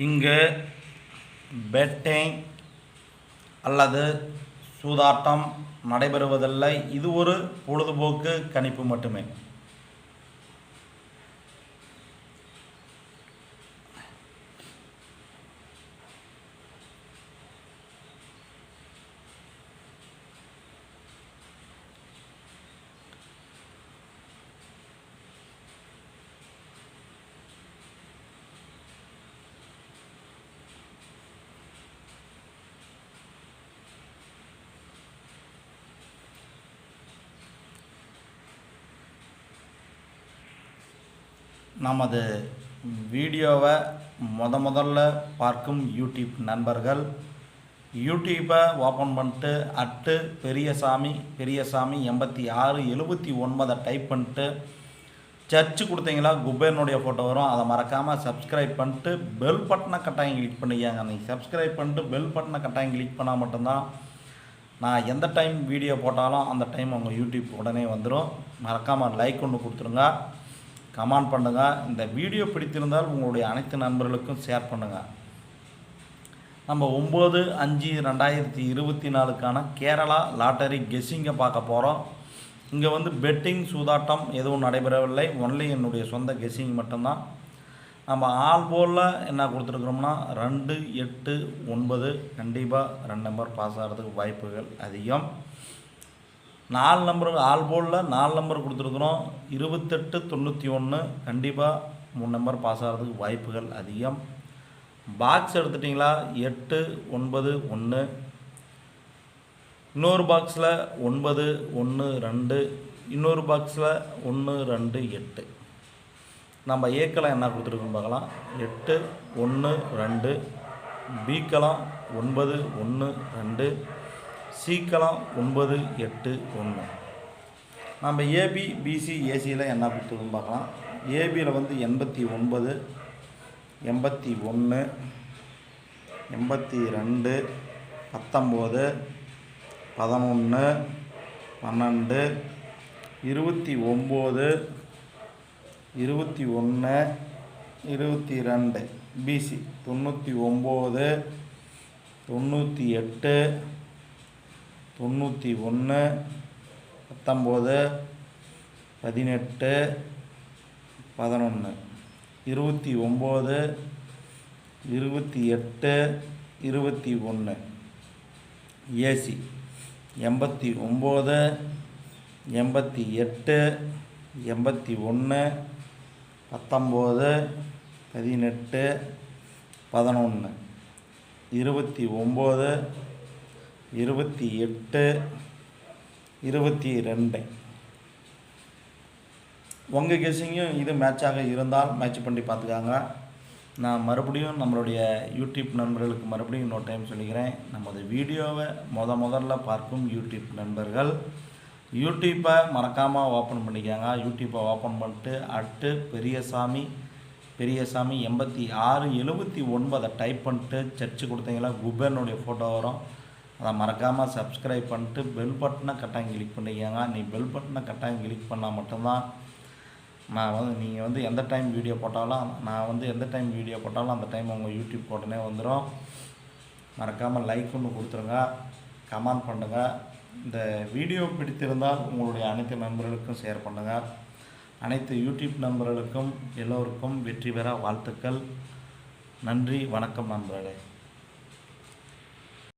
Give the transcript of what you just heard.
இங்கு பெட்டிங் அல்லது சூதாட்டம் நடைபெறுவதில்லை. இது ஒரு பொழுதுபோக்கு கணிப்பு மட்டுமே. நமது வீடியோவை முதல்ல பார்க்கும் யூடியூப் நண்பர்கள் யூடியூப்பை ஓப்பன் பண்ணிட்டு பெரியசாமி 8679 டைப் பண்ணிட்டு சர்ச்சு கொடுத்தீங்களா குபேரனுடைய ஃபோட்டோ வரும். அதை மறக்காமல் சப்ஸ்கிரைப் பண்ணிட்டு பெல் பட்டனை கட்டாயம் கிளிக் பண்ணிக்கங்க. நீங்கள் சப்ஸ்கிரைப் பண்ணிட்டு பெல் பட்டனை கட்டாயம் கிளிக் பண்ணால் மட்டும்தான் நான் எந்த டைம் வீடியோ போட்டாலும் அந்த டைம் உங்கள் யூடியூப் உடனே வந்துடும். மறக்காமல் லைக் ஒன்று கொடுத்துருங்க, கமெண்ட் பண்ணுங்கள். இந்த வீடியோ பிடித்திருந்தால் உங்களுடைய அனைத்து நண்பர்களுக்கும் ஷேர் பண்ணுங்கள். நம்ம 9/5/2024க்கான கேரளா லாட்டரி கெஸ்ஸிங்கை பார்க்க போகிறோம். இங்கே பெட்டிங் சூதாட்டம் எதுவும் நடைபெறவில்லை. ஒன்லி என்னுடைய சொந்த கெஸ்ஸிங் மட்டும்தான். நம்ம ஆல் போலில் என்ன கொடுத்துருக்குறோம்னா 2, 8, 9 கண்டிப்பாக 2 நம்பர் பாஸ் ஆகிறதுக்கு வாய்ப்புகள் அதிகம். 4 நம்பர் ஆல் போலில் 4 நம்பர் கொடுத்துருக்குறோம். 28, 91 கண்டிப்பாக 3 நம்பர் பாஸ் ஆகிறதுக்கு வாய்ப்புகள் அதிகம். பாக்ஸ் எடுத்துட்டிங்களா 8, 9, 1. இன்னொரு பாக்ஸில் 9, 1, 2. இன்னொரு பாக்ஸில் 1, 2, 8. நம்ம ஏக்கெல்லாம் என்ன கொடுத்துருக்கோன்னு பார்க்கலாம். 8, 1, 2. பிக்கெல்லாம் 9, 1, 2. சிக்கெல்லாம் 9, 8, 1. நம்ம ஏபி பிசி ஏசியில் என்ன கொடுத்துருக்கோன்னு பார்க்கலாம். ஏபியில் 89, 81, 82, 19, 11, 12, 29, 21, 22. பிசி 99, 98, 91, 19, 18, 11, 29, 28, 21. ஏசி 89, 88, 81, 19, 18, 11, 29, 28, 22. உங்கள் கெஸ்ஸிங்கும் இது மேட்சாக இருந்தால் மேட்ச் பண்ணி பார்த்துக்காங்க. நான் மறுபடியும் நம்மளுடைய யூடியூப் நண்பர்களுக்கு மறுபடியும் இன்னொரு டைம் சொல்லிக்கிறேன். நமது வீடியோவை முதல்ல பார்க்கும் யூடியூப் நண்பர்கள் யூடியூப்பை மறக்காமல் ஓப்பன் பண்ணிக்காங்க. யூடியூப்பை ஓப்பன் பண்ணிட்டு பெரியசாமி 8679 டைப் பண்ணிட்டு சர்ச்சு கொடுத்தீங்களா குபேரனுடைய ஃபோட்டோ வரும். அதை மறக்காமல் சப்ஸ்கிரைப் பண்ணிட்டு பெல் பட்டனை கட்டாயம் கிளிக் பண்ணிக்காங்க. நீ பெல் பட்டனை கட்டாயம் கிளிக் பண்ணால் மட்டும்தான் நான் நீங்கள் எந்த டைம் வீடியோ போட்டாலும் எந்த டைம் வீடியோ போட்டாலும் அந்த டைம் உங்கள் யூடியூப் உடனே வந்துடும். மறக்காமல் லைக் ஒன்று கொடுத்துருங்க, கமெண்ட் பண்ணுங்கள். இந்த வீடியோ பிடித்திருந்தால் உங்களுடைய அனைத்து நண்பர்களுக்கும் ஷேர் பண்ணுங்கள். அனைத்து யூடியூப் நண்பர்களுக்கும் எல்லோருக்கும் வெற்றி பெற வாழ்த்துக்கள். நன்றி, வணக்கம் நண்பர்களே.